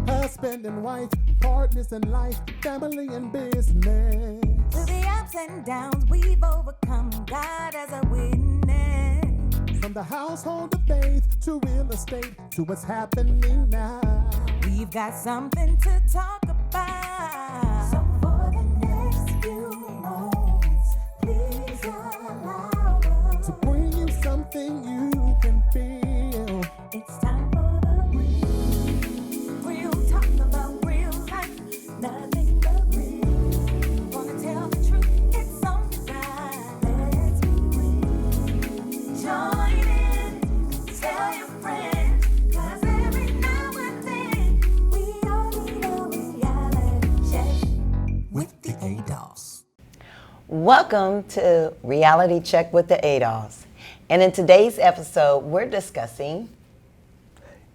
husband and wife, partners in life, family and business. Through the ups and downs we've overcome, God as a witness. From the household of faith to real estate to what's happening now. We've got something to talk about. So for the next few moments, please allow us to bring you something you can feel. It's time for the real talk about real life, nothing but real. Wanna tell the truth, it's on the side. Let's be real. Join in, tell your friend, 'cause every now and then we all need a reality check With the Adolphs. Welcome to Reality Check with the Adolphs. And in today's episode, we're discussing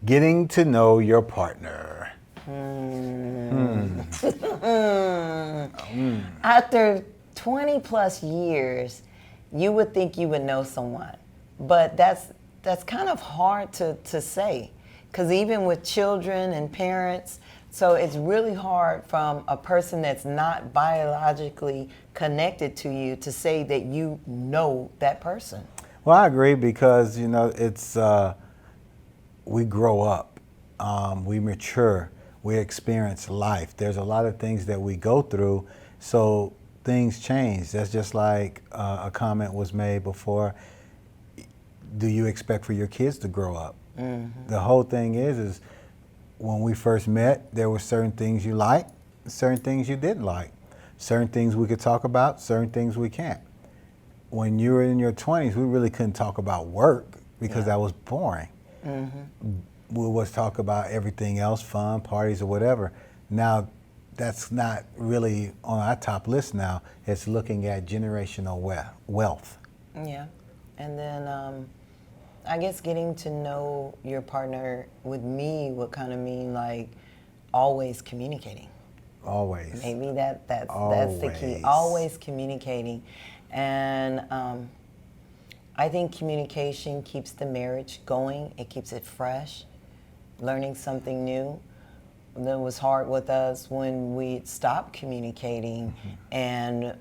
getting to know your partner. After 20 plus years, you would think you would know someone, but that's kind of hard to say, because even with children and parents, so it's really hard from a person that's not biologically connected to you to say that you know that person. Well, I agree because, it's, we grow up, we mature, we experience life. There's a lot of things that we go through, so things change. That's just like a comment was made before. Do you expect for your kids to grow up? Mm-hmm. The whole thing is when we first met, there were certain things you liked, certain things you didn't like. Certain things we could talk about, certain things we can't. When you were in your 20s, we really couldn't talk about work because that was boring. Mm-hmm. We would talk about everything else, fun, parties or whatever. Now, that's not really on our top list now. It's looking at generational wealth. Yeah. And then I guess getting to know your partner with me would kind of mean like always communicating. Always. Maybe that's the key. Always communicating. And I think communication keeps the marriage going. It keeps it fresh, learning something new. That was hard with us when we stopped communicating, mm-hmm. and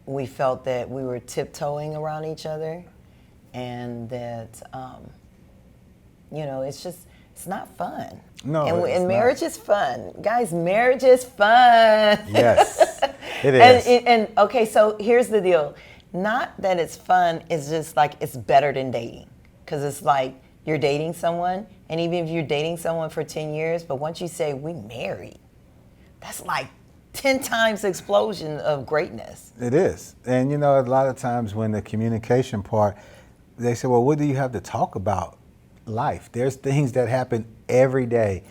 we felt that we were tiptoeing around each other, and that, it's not fun. No, and marriage is fun. Guys, marriage is fun. Yes, it is. And okay, so here's the deal. Not that it's fun, it's just like it's better than dating. Because it's like you're dating someone, and even if you're dating someone for 10 years, but once you say we married, that's like 10 times the explosion of greatness. It is. And a lot of times when the communication part, they say, well, what do you have to talk about? Life. There's things that happen every day.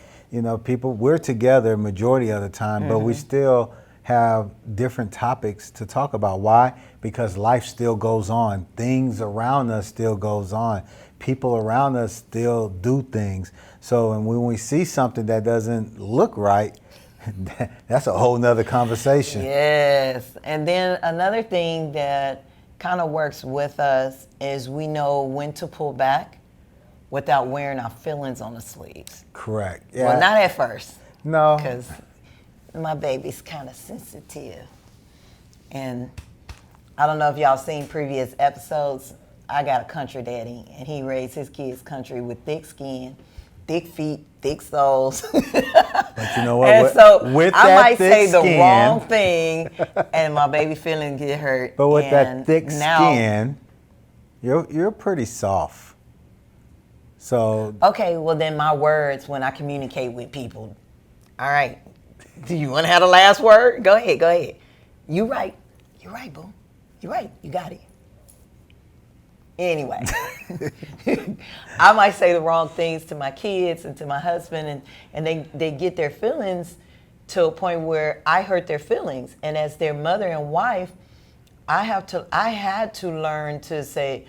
People, we're together majority of the time, mm-hmm. but we still have different topics to talk about. Why? Because life still goes on. Things around us still goes on. People around us still do things. So and when we see something that doesn't look right, that's a whole nother conversation. Yes. And then another thing that kind of works with us is we know when to pull back without wearing our feelings on the sleeves. Correct. Yeah. Well, not at first. No. Because my baby's kind of sensitive. And I don't know if y'all seen previous episodes. I got a country daddy, and he raised his kids country with thick skin, thick feet, thick soles. But you know what? And so with I that might thick say skin, the wrong thing, and my baby feeling get hurt. But with and that thick now, skin, you're pretty soft. So okay, well then my words when I communicate with people. All right, do you want to have the last word? Go ahead. You're right, boo. You're right. You got it. Anyway, I might say the wrong things to my kids and to my husband, and they get their feelings to a point where I hurt their feelings. And as their mother and wife, I had to learn to say,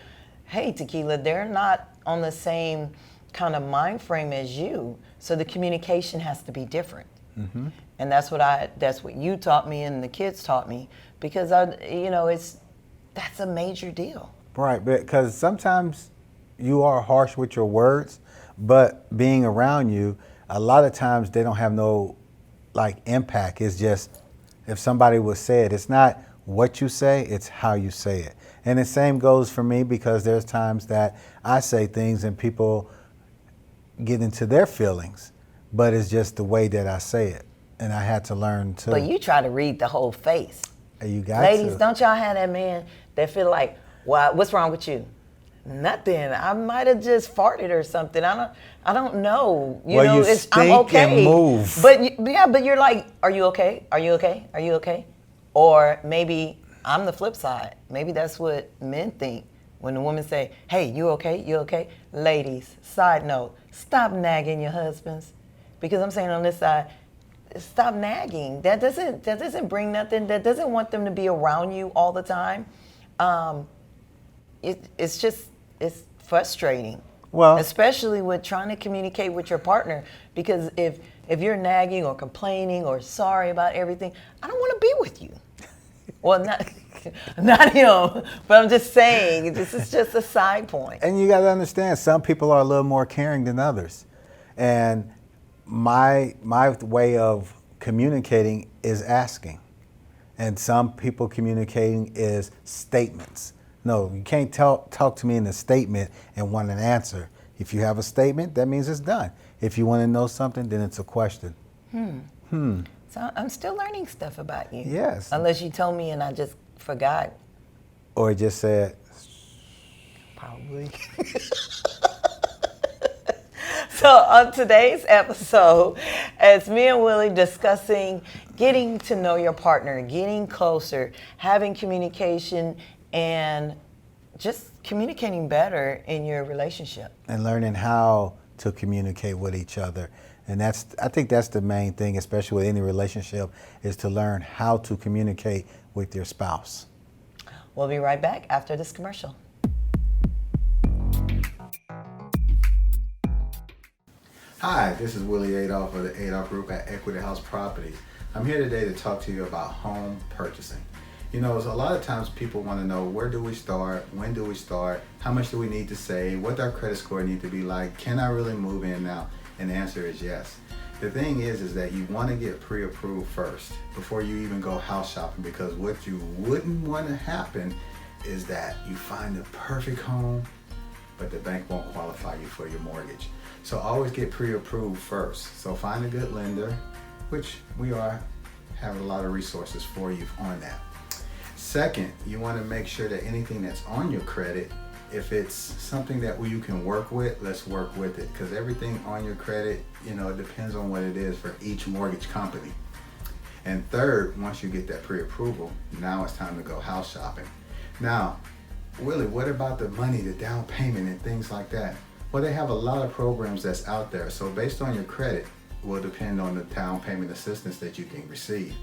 hey, Tikila, they're not on the same kind of mind frame as you. So the communication has to be different. Mm-hmm. And that's what you taught me and the kids taught me, because that's a major deal. Right, because sometimes you are harsh with your words, but being around you, a lot of times they don't have no like impact. It's just if somebody would say it, it's not what you say, it's how you say it. And the same goes for me, because there's times that I say things and people get into their feelings, but it's just the way that I say it. And I had to learn to. But you try to read the whole face. You got Ladies, to. don't y'all have that man that feel like, what's wrong with you? Nothing. I might have just farted or something. I don't know. You Well, know, you I'm stink okay. and move. But you're like, are you okay? Are you okay? Are you okay? Or maybe I'm the flip side. Maybe that's what men think when the women say, hey, you okay? You okay? Ladies, side note, stop nagging your husbands. Because I'm saying on this side, stop nagging. That doesn't bring nothing. That doesn't want them to be around you all the time. It's frustrating. Well, especially with trying to communicate with your partner, because if you're nagging or complaining or sorry about everything, I don't want to be with you. Well, not him, but I'm just saying, this is just a side point. And you got to understand, some people are a little more caring than others. And my way of communicating is asking. And some people communicating is statements. No, you can't talk to me in a statement and want an answer. If you have a statement, that means it's done. If you want to know something, then it's a question. So I'm still learning stuff about you. Yes. Unless you told me and I just forgot. Or just said, Probably. So on today's episode, it's me and Willie discussing getting to know your partner, getting closer, having communication, and just communicating better in your relationship. and learning how to communicate with each other. And I think that's the main thing, especially with any relationship, is to learn how to communicate with your spouse. We'll be right back after this commercial. Hi, this is Willie Adolph of the Adolph Group at Equity House Properties. I'm here today to talk to you about home purchasing. You know, a lot of times people want to know, where do we start? When do we start? How much do we need to save? What does our credit score need to be like? Can I really move in now? And the answer is yes. The thing is that you want to get pre-approved first before you even go house shopping, because what you wouldn't want to happen is that you find the perfect home, but the bank won't qualify you for your mortgage. So always get pre-approved first. So find a good lender, which we have a lot of resources for you on that. Second, you want to make sure that anything that's on your credit, if it's something that you can work with, let's work with it, because everything on your credit, you know, it depends on what it is for each mortgage company. And third, once you get that pre-approval, now it's time to go house shopping. Now, Willie, what about the money, the down payment and things like that? Well, they have a lot of programs that's out there. So based on your credit will depend on the down payment assistance that you can receive.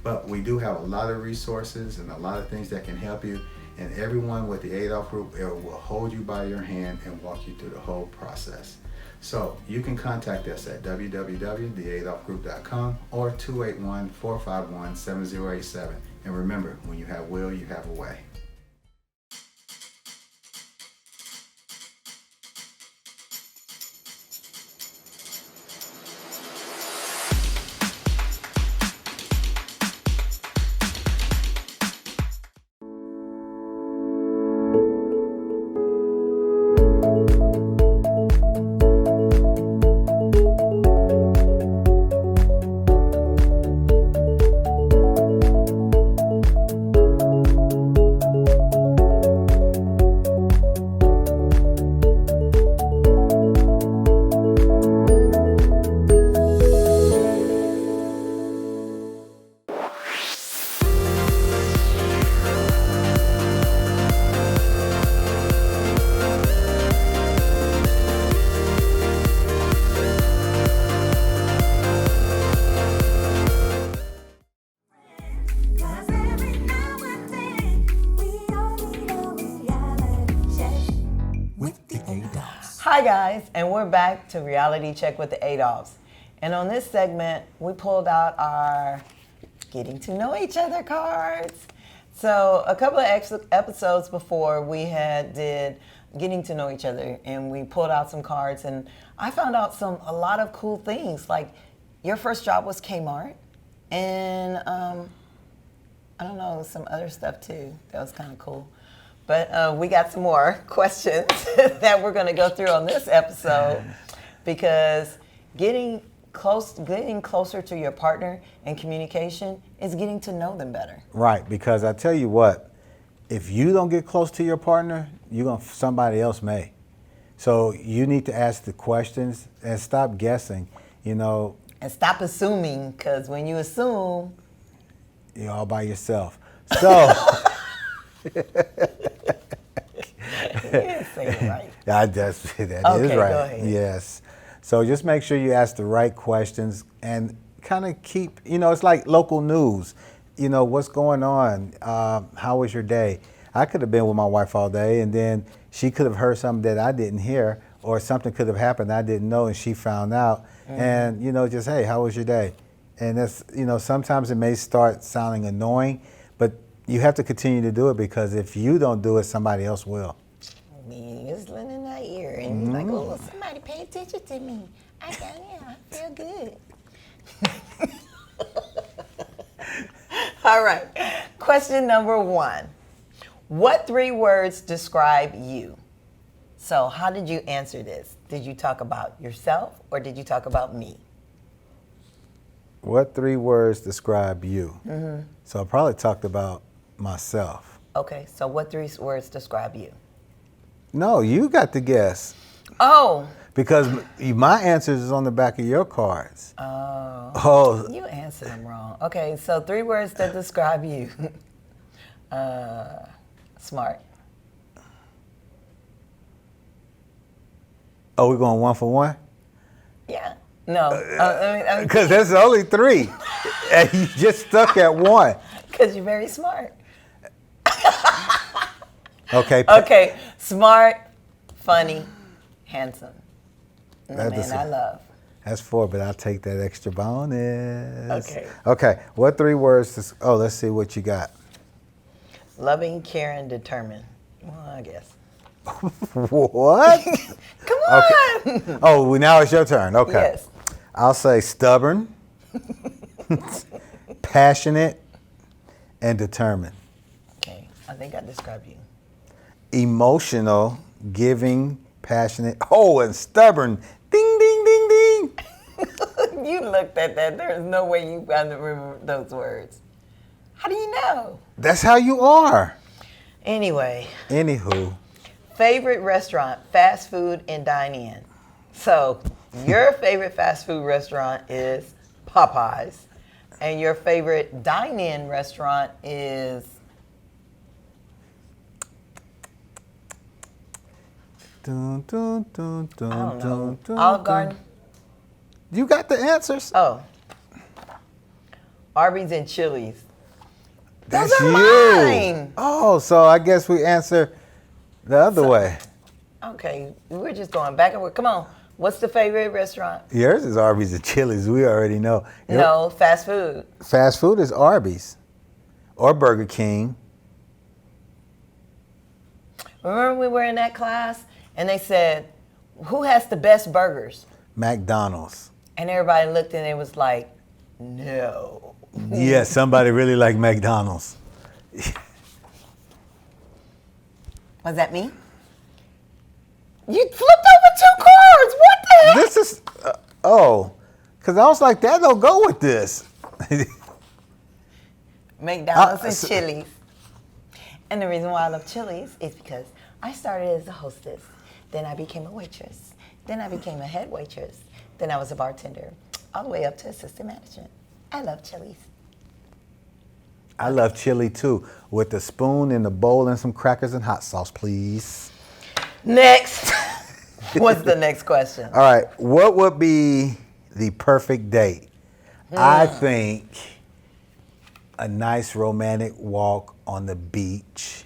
But we do have a lot of resources and a lot of things that can help you. And everyone with the Adolph Group will hold you by your hand and walk you through the whole process. So you can contact us at www.theadolphgroup.com or 281-451-7087. And remember, when you have will, you have a way. Cause every now and then we all need a reality check with the Adolphs. Hi guys, and we're back to Reality Check with the Adolphs. And on this segment, we pulled out our getting to know each other cards. So a couple of episodes before, we did getting to know each other, and we pulled out some cards, and I found out a lot of cool things. Like your first job was Kmart, and I don't know, some other stuff too. That was kind of cool. But we got some more questions that we're going to go through on this episode, because getting closer to your partner and communication is getting to know them better. Right, because I tell you what, if you don't get close to your partner, somebody else may. So you need to ask the questions and stop guessing, And stop assuming, because when you assume, you're all by yourself. So you didn't say it right. that is Okay, right. go ahead. Yes. So just make sure you ask the right questions and kind of keep, it's like local news. What's going on? How was your day? I could have been with my wife all day, and then she could have heard something that I didn't hear, or something could have happened I didn't know, and she found out. And, just, hey, how was your day? And that's, sometimes it may start sounding annoying, but you have to continue to do it, because if you don't do it, somebody else will. Whistling in that ear, and he's like, oh, somebody pay attention to me. I feel good. All right. Question number 1. What 3 words describe you? So how did you answer this? Did you talk about yourself, or did you talk about me? What 3 words describe you? So I probably talked about myself. Okay, so what 3 words describe you? No, you got to guess. Oh. Because my answers is on the back of your cards. Oh. You answered them wrong. Okay, so 3 words that describe you. Smart. Oh, we're going 1 for 1? Yeah. No. Because there's only 3. And you just stuck at 1. Because you're very smart. Okay. Okay. Smart, funny, handsome. And the That's man I love. That's 4, but I'll take that extra bonus. Okay. Okay. What 3 words? Let's see what you got. Loving, caring, determined. Well, I guess. What? Come on. Okay. Oh, now it's your turn. Okay. Yes. I'll say stubborn, passionate, and determined. Okay. I think I described you. Emotional, giving, passionate, and stubborn. Ding, ding, ding, ding. You looked at that. There's no way you got to remember those words. How do you know? That's how you are. Anyway. Anywho. Favorite restaurant, fast food, and dine-in. So your favorite fast food restaurant is Popeyes, and your favorite dine-in restaurant is Dun, dun, dun, dun, I don't know, dun, dun, Olive dun. Garden. You got the answers. Oh, Arby's and Chili's. That's Those are you. mine. Oh, so I guess we answer the other way. Okay, we're just going back and forth. Come on, what's the favorite restaurant? Yours is Arby's and Chili's. We already know. No, fast food. Fast food is Arby's or Burger King. Remember we were in that class and they said, who has the best burgers? McDonald's. And everybody looked and it was like, no. Yeah, somebody really like McDonald's. Was that me? You flipped over 2 cards. What the heck? This is, because I was like, that don't go with this. McDonald's and Chili's. And the reason why I love Chili's is because I started as a hostess. Then I became a waitress. Then I became a head waitress. Then I was a bartender. All the way up to assistant management. I love Chili's. I love chili too, with a spoon in the bowl and some crackers and hot sauce, please. Next. What's the next question? All right, what would be the perfect date? I think a nice romantic walk on the beach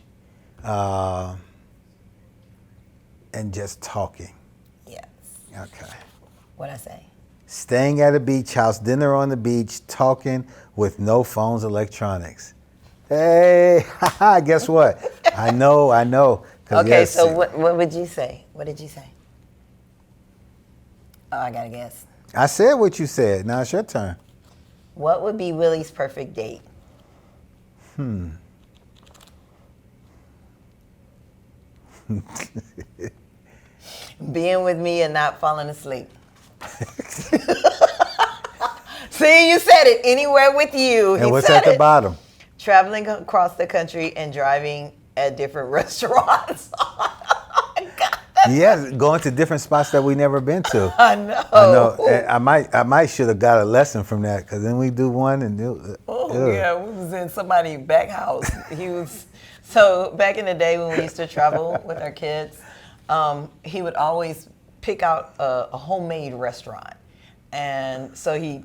and just talking. Yes. Okay. What'd I say? Staying at a beach house, dinner on the beach, talking with no phones, electronics. Hey, guess what? I know, Okay, yes, so what would you say? What did you say? Oh, I gotta guess. I said what you said. Now it's your turn. What would be Willie's perfect date? Being with me and not falling asleep. See, you said it. Anywhere with you. And He what's said at the it. bottom? Traveling across the country and driving at different restaurants. Oh my God. Yes, going to different spots that we never been to. I know. I know. And I might should have got a lesson from that, because then we do one and do. Yeah, we was in somebody's back house. So back in the day when we used to travel with our kids, he would always pick out a homemade restaurant. And so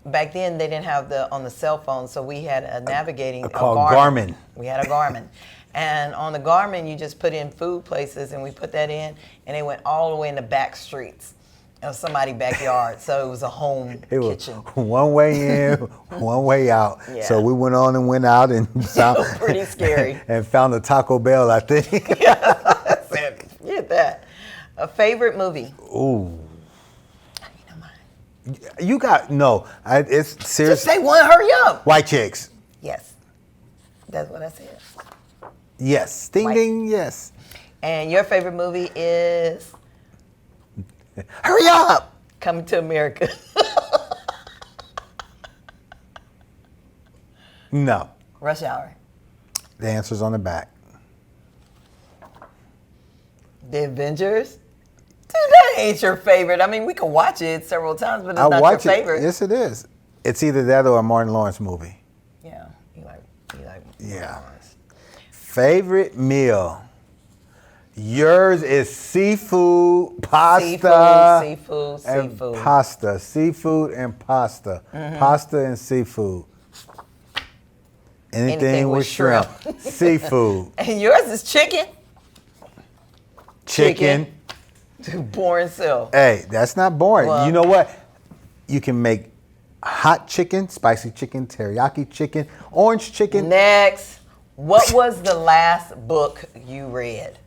back then they didn't have on the cell phone, so we had a navigating called Garmin. We had a Garmin. And on the Garmin, you just put in food places, and we put that in, and they went all the way in the back streets of somebody's backyard. So it was a home kitchen. Was one way in, one way out. Yeah. So we went on and went out and found, Pretty scary. and found a Taco Bell, I think. Forget that. A favorite movie? Ooh. I need a mind. You got, no, it's serious. Just say one, hurry up. White chicks. Yes. That's what I said. Yes. Ding, White. ding, yes. And your favorite movie is Hurry up. Coming to America. No. Rush Hour. The answer's on the back. The Avengers. Dude, that ain't your favorite. I mean, we can watch it several times, but it's not your favorite. Yes, it is. It's either that or a Martin Lawrence movie. Yeah, you like Yeah. Lawrence. Favorite meal. Yours is seafood, pasta, Seafood. and pasta. Seafood and pasta. Pasta and seafood. Anything with shrimp. Seafood. And yours is chicken? Chicken. Boring self. Hey, that's not boring. Well- You know what? You can make hot chicken, spicy chicken, teriyaki chicken, orange chicken. Next. What was the last book you read?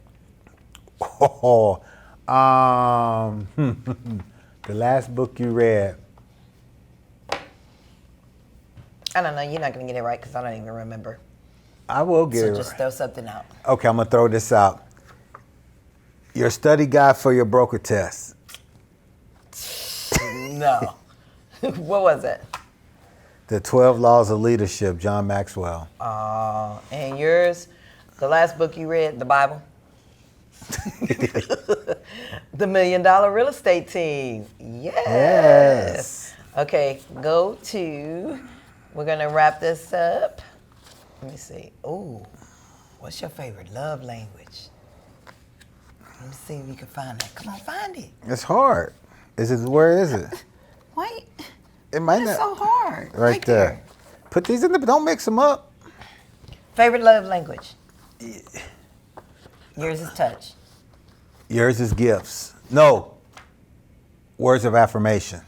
Oh, the last book you read. I don't know. You're not going to get it right because I don't even remember. I will get So it just right. throw something out. Okay, I'm going to throw this out. Your study guide for your broker test. No. What was it? The 12 Laws of Leadership, John Maxwell. And yours, the last book you read, the Bible? The $1 Million Real Estate Team. Yes. Okay, we're going to wrap this up. Let me see. Ooh, what's your favorite love language? Let me see if you can find that. Come on, find it. It's hard. Where is it? Wait. It might It's not. so hard. Right there. Put these in don't mix them up. Favorite love language? Yours is touch. Yours is gifts. No. Words of affirmation.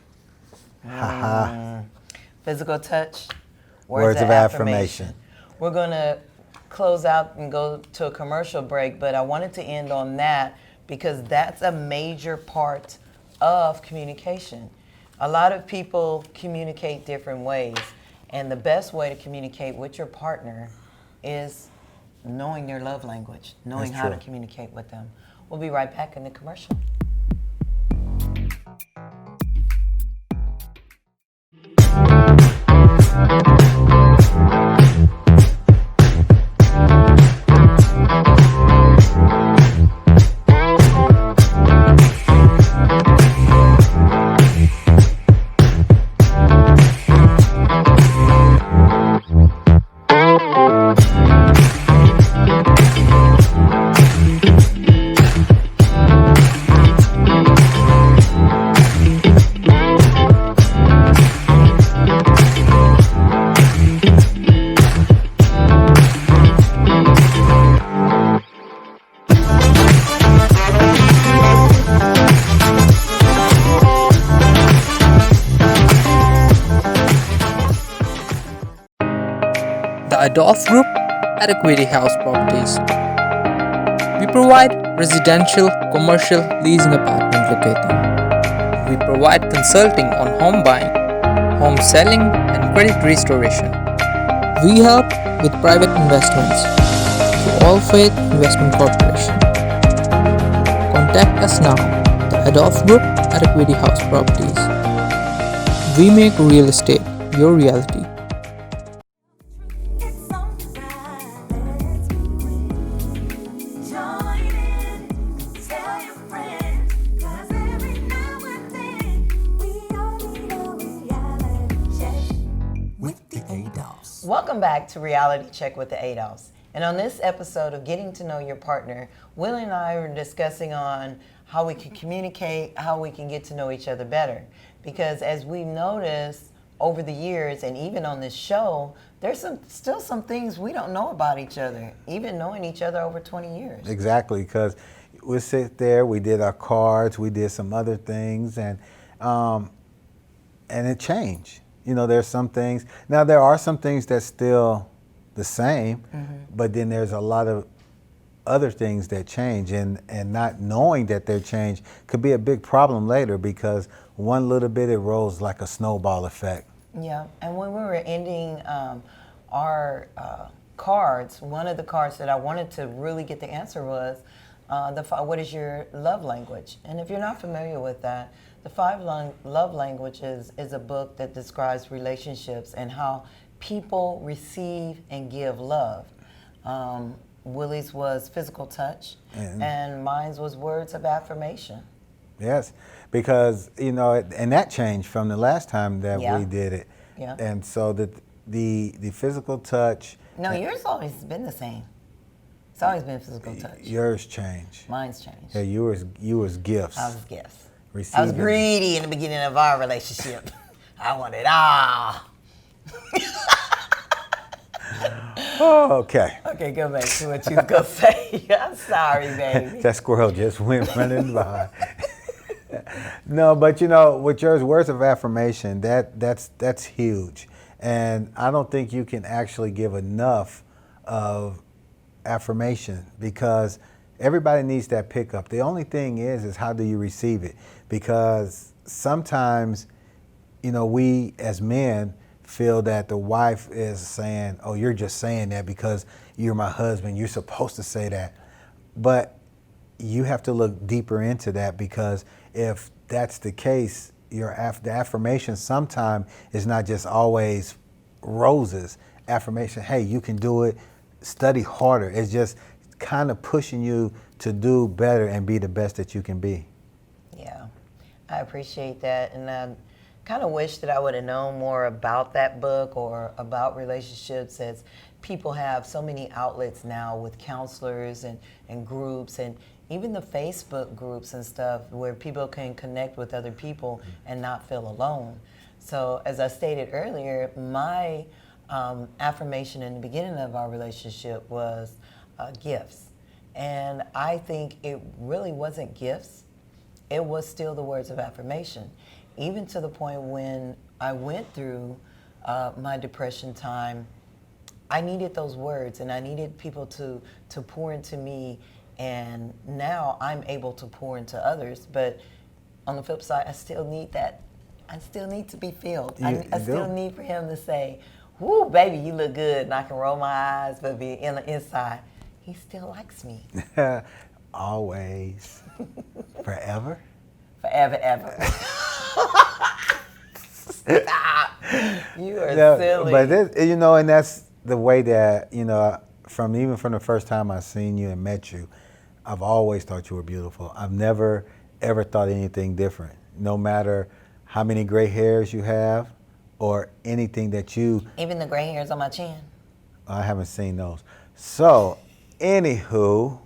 Haha. Physical touch. Words of affirmation. We're going to close out and go to a commercial break, but I wanted to end on that because that's a major part of communication. A lot of people communicate different ways, and the best way to communicate with your partner is knowing their love language, knowing That's how to true. communicate with them. We'll be right back in the commercial. The Adolphs Group at Equity House Properties. We provide residential, commercial, leasing apartment locating. We provide consulting on home buying, home selling, and credit restoration. We help with private investments through All Faith Investment Corporation. Contact us now, the Adolphs Group at Equity House Properties. We make real estate your reality. It's alright, let's be real. Join in, tell your friends, 'cause every now and then we all need a reality check With the Adolphs. Welcome back to Reality Check with the Adolphs. And on this episode of Getting to Know Your Partner, Will and I are discussing on how we can communicate, how we can get to know each other better. Because as we've noticed over the years, and even on this show, there's still some things we don't know about each other, even knowing each other over 20 years. Exactly, because we sit there, we did our cards, we did some other things, and it changed. You know, there's some things. Now, there are some things that's still the same, but then there's a lot of other things that change, and not knowing that they're changed could be a big problem later, because one little bit, it rolls like a snowball effect. Yeah, and when we were ending our cards, one of the cards that I wanted to really get the answer was, what is your love language? And if you're not familiar with that, the 5 Love Languages is a book that describes relationships and how people receive and give love. Willie's was physical touch, and mine's was words of affirmation. Yes, because, you know, and that changed from the last time that we did it. Yeah. And so the physical touch. No, yours always been the same. It's always been physical touch. Yours changed. Mine's changed. Yeah, you was gifts. I was gifts. I was Receiving. greedy in the beginning of our relationship. I wanted all. Oh, okay. Okay, go back to what you was gonna say. I'm sorry, baby. That squirrel just went running by. No, but you know, with yours, words of affirmation, that's huge. And I don't think you can actually give enough of affirmation, because everybody needs that pickup. The only thing is how do you receive it? Because sometimes, you know, we as men feel that the wife is saying, oh, you're just saying that because you're my husband, you're supposed to say that. But you have to look deeper into that, because if that's the case, the affirmation sometimes is not just always roses. Affirmation, hey, you can do it, study harder. It's just kind of pushing you to do better and be the best that you can be. Yeah, I appreciate that, and I kind of wish that I would have known more about that book or about relationships, as people have so many outlets now with counselors and groups, and even the Facebook groups and stuff where people can connect with other people and not feel alone. So as I stated earlier, my affirmation in the beginning of our relationship was gifts. And I think it really wasn't gifts. It was still the words of affirmation. Even to the point when I went through my depression time, I needed those words, and I needed people to pour into me, and now I'm able to pour into others. But on the flip side, I still need that. I still need to be filled. I still need for him to say, whoo, baby, you look good, and I can roll my eyes, but be in the inside, he still likes me. Always. Forever? Forever, ever. Stop. You are silly. But this, you know, and that's the way that, you know, even from the first time I seen you and met you, I've always thought you were beautiful. I've never ever thought anything different. No matter how many gray hairs you have or anything that you. Even the gray hairs on my chin. I haven't seen those. So, anywho,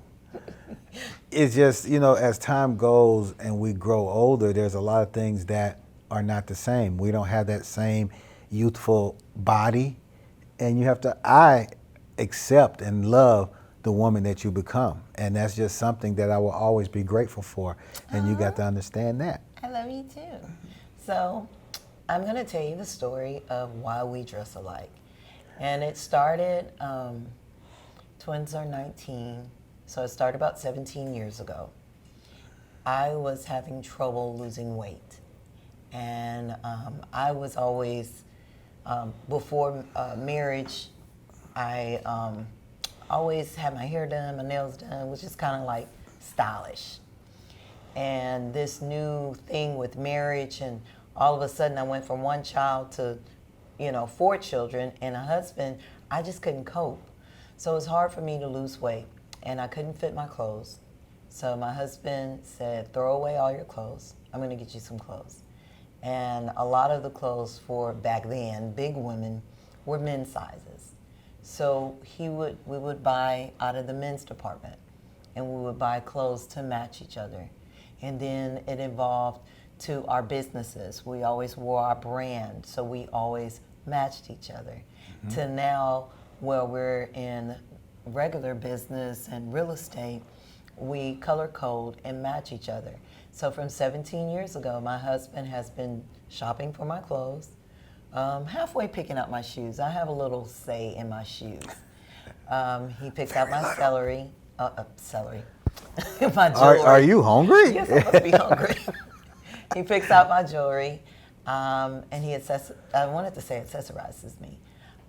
it's just, you know, as time goes and we grow older, there's a lot of things that are not the same. We don't have that same youthful body, and I accept and love the woman that you become, and that's just something that I will always be grateful for, and you got to understand that. I love you too. So I'm going to tell you the story of why we dress alike. And it started, twins are 19, So it started about 17 years ago. I was having trouble losing weight. And I was always, before marriage, I always had my hair done, my nails done, which is kind of like stylish. And this new thing with marriage, and all of a sudden I went from one child to, 4 children and a husband. I just couldn't cope. So it was hard for me to lose weight, and I couldn't fit my clothes. So my husband said, throw away all your clothes. I'm going to get you some clothes. And a lot of the clothes for back then, big women, were men's sizes. So we would buy out of the men's department, and we would buy clothes to match each other. And then it evolved to our businesses. We always wore our brand, so we always matched each other. Mm-hmm. To now, where we're in regular business and real estate, we color code and match each other. So from 17 years ago, my husband has been shopping for my clothes, halfway picking out my shoes. I have a little say in my shoes. He picks out my celery. My jewelry. Are you hungry? Yes, I must be hungry. He picks out my jewelry, and I wanted to say accessorizes me.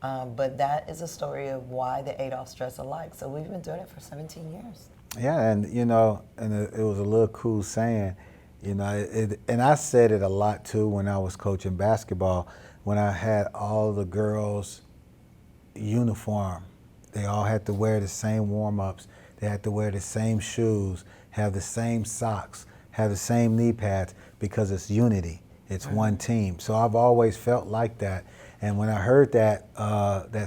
But that is a story of why the Adolphs dress alike. So we've been doing it for 17 years. Yeah, and it was a little cool saying, and I said it a lot too when I was coaching basketball, when I had all the girls' uniform. They all had to wear the same warm-ups. They had to wear the same shoes, have the same socks, have the same knee pads, because it's unity. It's one team. So I've always felt like that. And when I heard that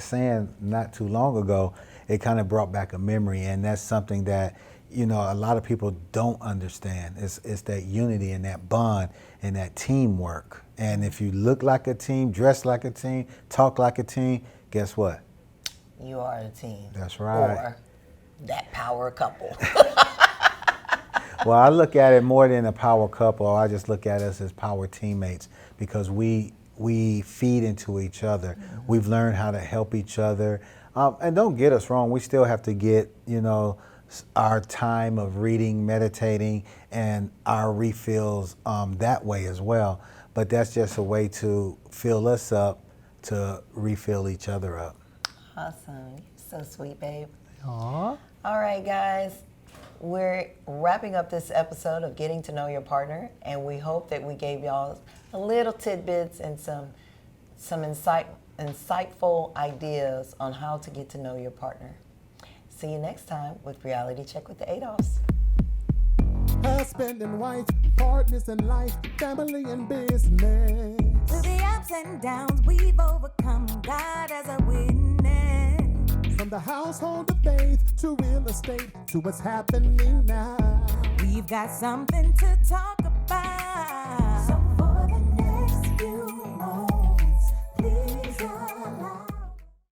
saying not too long ago, it kind of brought back a memory. And that's something that, a lot of people don't understand. It's that unity and that bond and that teamwork. And if you look like a team, dress like a team, talk like a team, guess what? You are a team. That's right. Or that power couple. Well, I look at it more than a power couple. I just look at us as power teammates, because we feed into each other. Mm-hmm. We've learned how to help each other. And don't get us wrong, we still have to get, our time of reading, meditating, and our refills that way as well. But that's just a way to fill us up, to refill each other up. Awesome. You're so sweet, babe. Aww. All right, guys. We're wrapping up this episode of Getting to Know Your Partner, and we hope that we gave y'all a little tidbits and some insightful ideas on how to get to know your partner. See you next time with Reality Check with the Adolphs. Husband and wife, partners in life, family and business. Through the ups and downs, we've overcome. God as a witness. From the household of faith to real estate to what's happening now. We've got something to talk about.